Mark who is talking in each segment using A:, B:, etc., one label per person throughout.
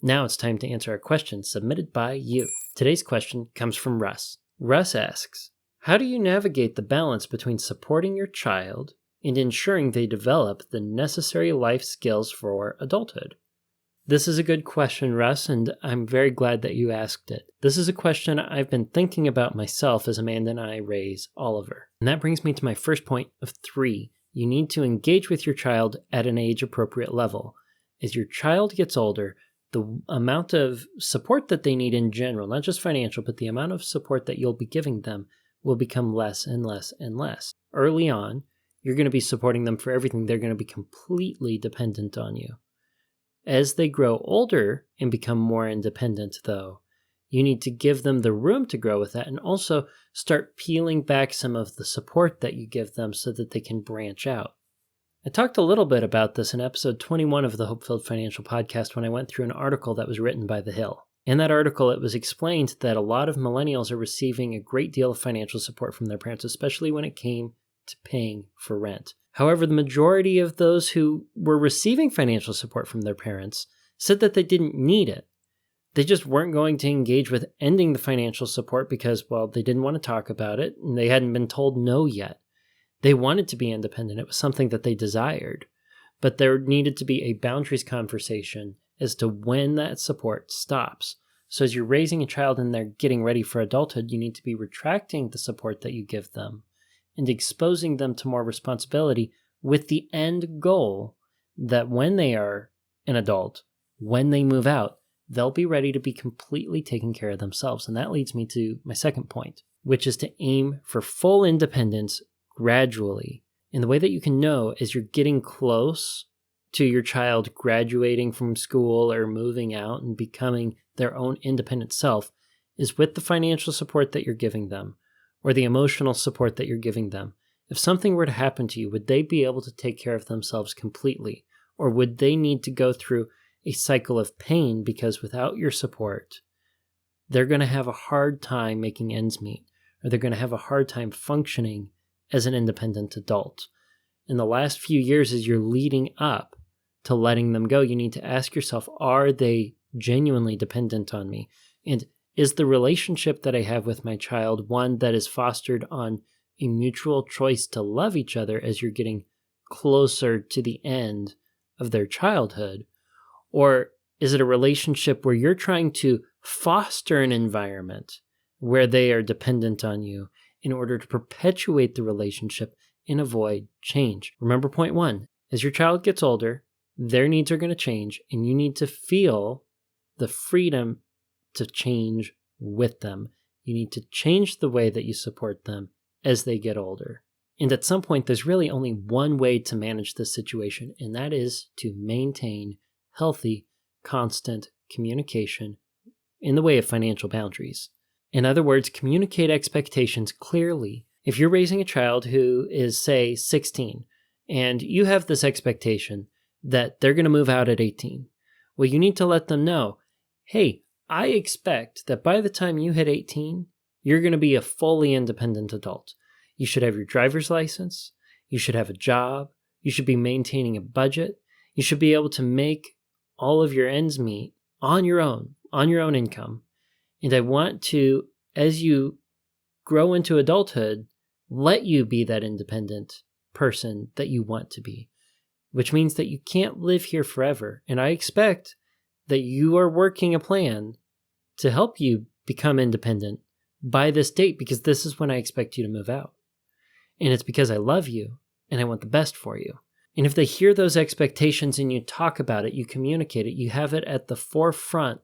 A: Now it's time to answer a question submitted by you. Today's question comes from Russ. Russ asks, how do you navigate the balance between supporting your child and ensuring they develop the necessary life skills for adulthood? This is a good question, Russ, and I'm very glad that you asked it. This is a question I've been thinking about myself as Amanda and I raise Oliver. And that brings me to my first point of 3. You need to engage with your child at an age-appropriate level. As your child gets older, the amount of support that they need in general, not just financial, but the amount of support that you'll be giving them will become less and less and less. Early on, you're going to be supporting them for everything. They're going to be completely dependent on you. As they grow older and become more independent, though, you need to give them the room to grow with that and also start peeling back some of the support that you give them so that they can branch out. I talked a little bit about this in episode 21 of the HopeFilled Financial Podcast when I went through an article that was written by The Hill. In that article, it was explained that a lot of millennials are receiving a great deal of financial support from their parents, especially when it came to paying for rent. However, the majority of those who were receiving financial support from their parents said that they didn't need it. They just weren't going to engage with ending the financial support because, well, they didn't want to talk about it and they hadn't been told no yet. They wanted to be independent. It was something that they desired. But there needed to be a boundaries conversation as to when that support stops. So as you're raising a child and they're getting ready for adulthood, you need to be retracting the support that you give them and exposing them to more responsibility with the end goal that when they are an adult, when they move out, they'll be ready to be completely taking care of themselves. And that leads me to my second point, which is to aim for full independence gradually. And the way that you can know as you're getting close to your child graduating from school or moving out and becoming their own independent self is with the financial support that you're giving them, or the emotional support that you're giving them. If something were to happen to you, would they be able to take care of themselves completely? Or would they need to go through a cycle of pain because without your support, they're going to have a hard time making ends meet, or they're going to have a hard time functioning as an independent adult. In the last few years, as you're leading up to letting them go, you need to ask yourself, are they genuinely dependent on me? And is the relationship that I have with my child one that is fostered on a mutual choice to love each other as you're getting closer to the end of their childhood? Or is it a relationship where you're trying to foster an environment where they are dependent on you in order to perpetuate the relationship and avoid change? Remember point 1, as your child gets older, their needs are going to change and you need to feel the freedom to change with them. You need to change the way that you support them as they get older. And at some point, there's really only one way to manage this situation, and that is to maintain healthy, constant communication in the way of financial boundaries. In other words, communicate expectations clearly. If you're raising a child who is, say, 16, and you have this expectation that they're going to move out at 18, well, you need to let them know, hey, I expect that by the time you hit 18, you're going to be a fully independent adult. You should have your driver's license. You should have a job. You should be maintaining a budget. You should be able to make all of your ends meet on your own income. And I want to, as you grow into adulthood, let you be that independent person that you want to be, which means that you can't live here forever. And I expect that you are working a plan to help you become independent by this date, because this is when I expect you to move out. And it's because I love you and I want the best for you. And if they hear those expectations and you talk about it, you communicate it, you have it at the forefront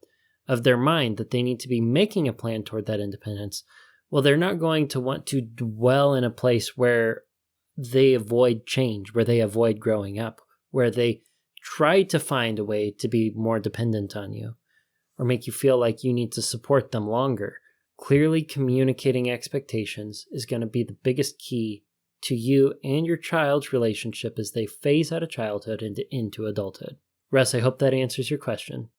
A: of their mind that they need to be making a plan toward that independence, well, they're not going to want to dwell in a place where they avoid change, where they avoid growing up, where they try to find a way to be more dependent on you or make you feel like you need to support them longer. Clearly communicating expectations is going to be the biggest key to you and your child's relationship as they phase out of childhood and into adulthood. Russ, I hope that answers your question.